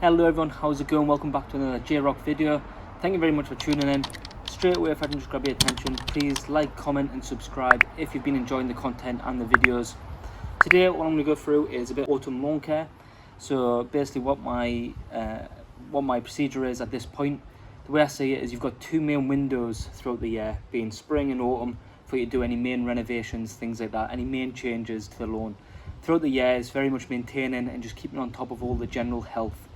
Hello everyone, how's it going? Welcome back to another Jayrocks video. Thank you very much for tuning in. Straight away, if I can just grab your attention, please like, comment and subscribe if you've been enjoying the content and the videos. Today what I'm going to go through is a bit of autumn lawn care. So basically what my procedure is at this point. The way I see it is you've got two main windows throughout the year, being spring and autumn, for you to do any main renovations, things like that, any main changes to the lawn. Throughout the year is very much maintaining and just keeping on top of all the general health.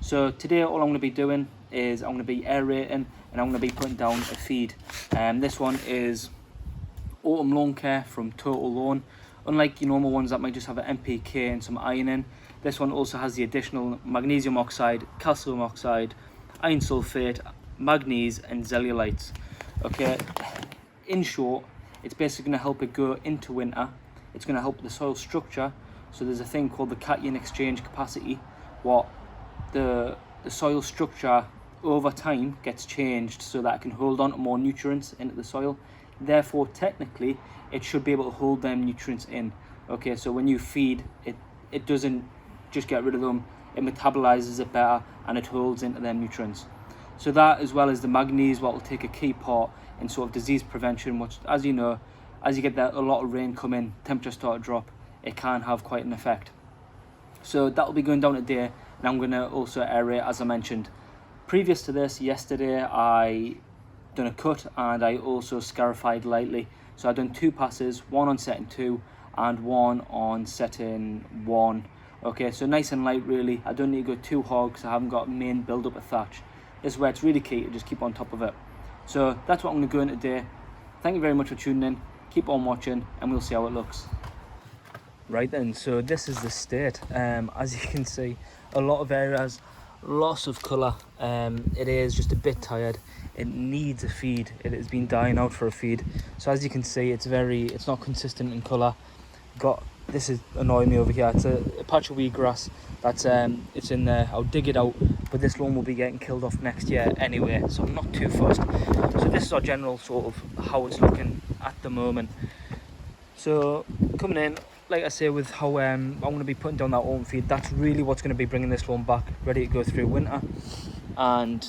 So today all I'm going to be doing is I'm going to be aerating and I'm going to be putting down a feed. This one is autumn lawn care from Total Lawn. Unlike your normal ones that might just have an NPK and some iron in, this one also has the additional magnesium oxide, calcium oxide, iron sulfate, manganese and zeolites. Okay, in short, it's basically going to help it go into winter. It's going to help the soil structure. So there's a thing called the cation exchange capacity, what the soil structure over time gets changed so that it can hold on to more nutrients into the soil. Therefore, technically, it should be able to hold them nutrients in. Okay, so when you feed, it doesn't just get rid of them, it metabolizes it better and it holds into them nutrients. So that, as well as the manganese, what will take a key part in sort of disease prevention, which, as you know, as you get a lot of rain come in, temperatures start to drop, it can have quite an effect. So that will be going down today, and I'm going to also aerate, as I mentioned. Previous to this, yesterday I done a cut and I also scarified lightly. So I've done two passes, one on setting 2 and one on setting 1. Okay, so nice and light really. I don't need to go too hard because I haven't got main build up of thatch. This is where it's really key to just keep on top of it. So that's what I'm going to go in today. Thank you very much for tuning in. Keep on watching and we'll see how it looks. Right then, so this is the state. As you can see, a lot of areas, loss of colour. It is just a bit tired. It needs a feed. It has been dying out for a feed. So as you can see, it's not consistent in colour. This is annoying me over here. It's a patch of wheatgrass that's it's in there. I'll dig it out, but this lawn will be getting killed off next year anyway, so I'm not too fussed. So this is our general sort of how it's looking at the moment. So coming in, like I say, with how I'm going to be putting down that autumn feed, that's really what's going to be bringing this lawn back, ready to go through winter. And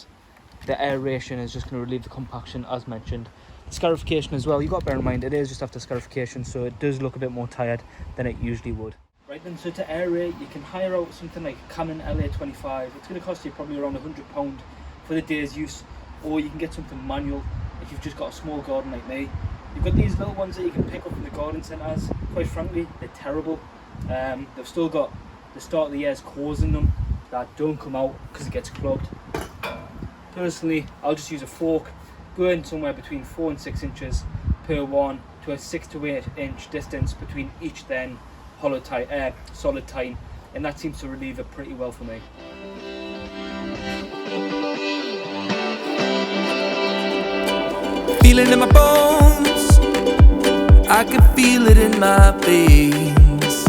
the aeration is just going to relieve the compaction, as mentioned. Scarification as well, you've got to bear in mind, it is just after scarification, so it does look a bit more tired than it usually would. Right then, so to aerate, you can hire out something like Canon LA25. It's going to cost you probably around £100 for the day's use, or you can get something manual if you've just got a small garden like me. You've got these little ones that you can pick up from the garden centres. Quite frankly, they're terrible. They've still got the start of the year's cores in them that don't come out because it gets clogged. Personally, I'll just use a fork, go in somewhere between 4 and 6 inches per one to a 6 to 8 inch distance between each then solid tine, and that seems to relieve it pretty well for me. Feeling in my bones, I can feel it in my veins.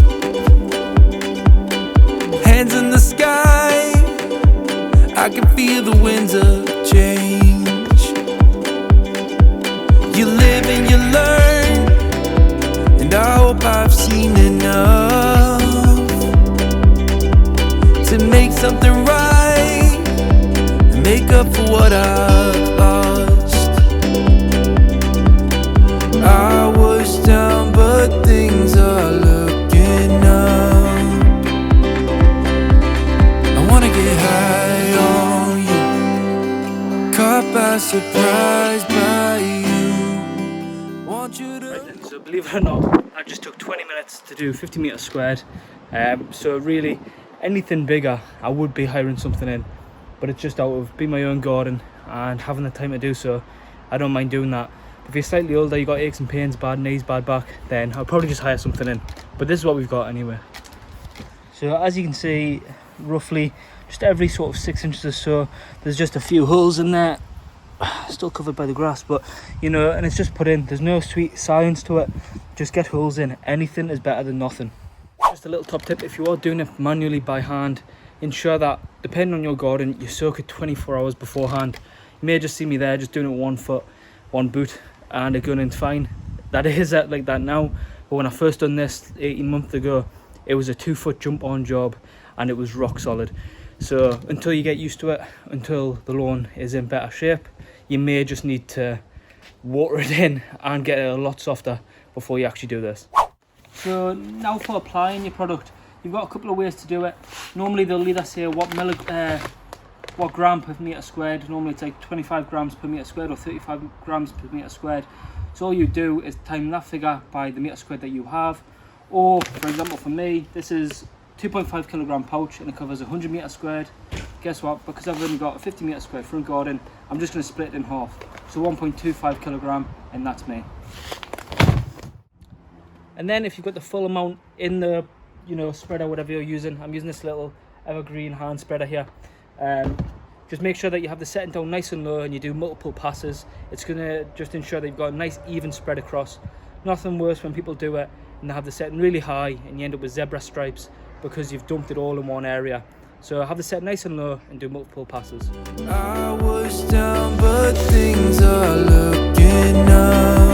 Hands in the sky, I can feel the winds of change. You live and you learn, and I hope I've seen enough to make something right and make up for what I've lost. I was down, but things are looking up. I wanna get high on you, caught by surprise by you. Want you to... Right then, so believe it or not, I just took 20 minutes to do 50 metres squared. So really, anything bigger, I would be hiring something in. But it's just out of being my own garden and having the time to do so, I don't mind doing that. If you're slightly older, you got aches and pains, bad knees, bad back, then I'll probably just hire something in. But this is what we've got anyway. So as you can see, roughly just every sort of 6 inches or so, there's just a few holes in there, still covered by the grass, but you know, and it's just put in. There's no sweet science to it, just get holes in. Anything is better than nothing. Just a little top tip, if you are doing it manually by hand, ensure that, depending on your garden, you soak it 24 hours beforehand. You may just see me there just doing it with 1 foot, 1 boot, and it's going in fine. That is like that now, but when I first done this 18 months ago, it was a 2 foot jump on job and it was rock solid. So until you get used to it, until the lawn is in better shape, you may just need to water it in and get it a lot softer before you actually do this. So now for applying your product, you've got a couple of ways to do it. Normally they'll either say what gram per meter squared. Normally it's like 25 grams per meter squared or 35 grams per meter squared. So all you do is time that figure by the meter squared that you have. Or for example, for me, this is 2.5 kilogram pouch and it covers 100 meter squared. Guess what? Because I've only got a 50 meter squared front garden, I'm just going to split it in half. So 1.25 kilogram, and that's me. And then if you've got the full amount in the spreader, whatever you're using, I'm using this little evergreen hand spreader here. Just make sure that you have the setting down nice and low and you do multiple passes. It's going to just ensure that you've got a nice even spread across. Nothing worse when people do it and they have the setting really high and you end up with zebra stripes because you've dumped it all in one area. So have the set nice and low and do multiple passes. I was down, but things are looking up.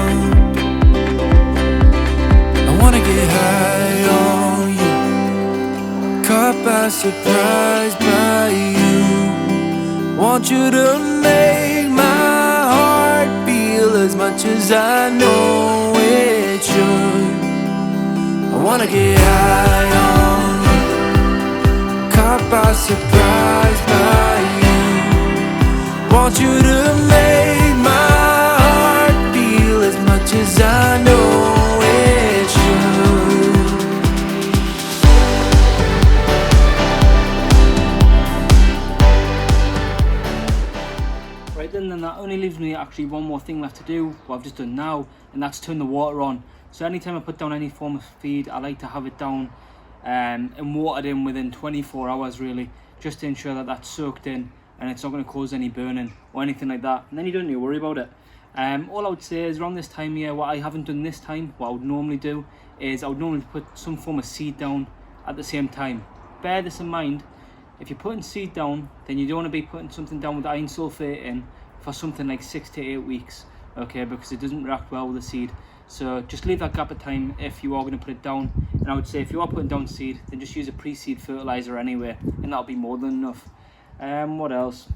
I wanna get high on you, caught by surprise by you. Want you to make my heart feel as much as I know it should. I wanna get high on you, caught by surprise by you. Want you to make my heart feel as much as I know it should. Right then that only leaves me actually one more thing left to do, what I've just done now, and that's turn the water on. So anytime I put down any form of feed, I like to have it down and watered in within 24 hours really, just to ensure that that's soaked in and it's not going to cause any burning or anything like that, and then you don't need to worry about it. All I would say is around this time here, what I haven't done this time, what I would normally do is I would normally put some form of seed down at the same time. Bear this in mind, if you're putting seed down, then you don't want to be putting something down with iron sulfate in for something like 6 to 8 weeks, okay, because it doesn't react well with the seed. So just leave that gap of time if you are going to put it down. And I would say if you are putting down seed, then just use a pre-seed fertilizer anyway, and that'll be more than enough. What else?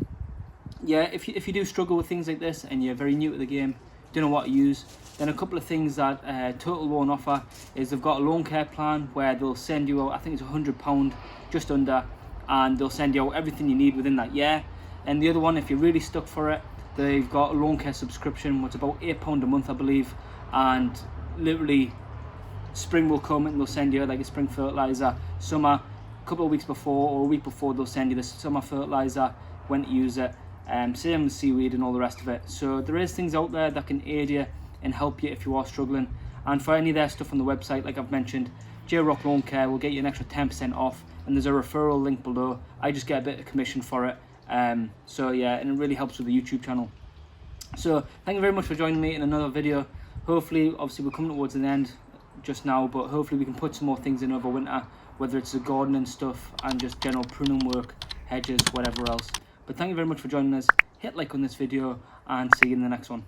Yeah, if you do struggle with things like this and you're very new to the game, don't know what to use, then a couple of things that Total Lawn offer is they've got a lawn care plan where they'll send you out, I think it's £100, just under, and they'll send you out everything you need within that year. And the other one, if you're really stuck for it, they've got a lawn care subscription, which is about £8 a month I believe, and literally spring will come and they'll send you like a spring fertilizer, summer a couple of weeks before or a week before they'll send you the summer fertilizer, when to use it, same with Seaweed and all the rest of it. So there is things out there that can aid you and help you if you are struggling. And for any of their stuff on the website, like I've mentioned, Jayrocks Lawn Care will get you an extra 10% off, and there's a referral link below. I just get a bit of commission for it. So yeah, and it really helps with the YouTube channel. So thank you very much for joining me in another video. Hopefully, obviously we're coming towards an end just now, but hopefully we can put some more things in over winter, whether it's the gardening stuff and just general pruning work, hedges, whatever else. But thank you very much for joining us. Hit like on this video and see you in the next one.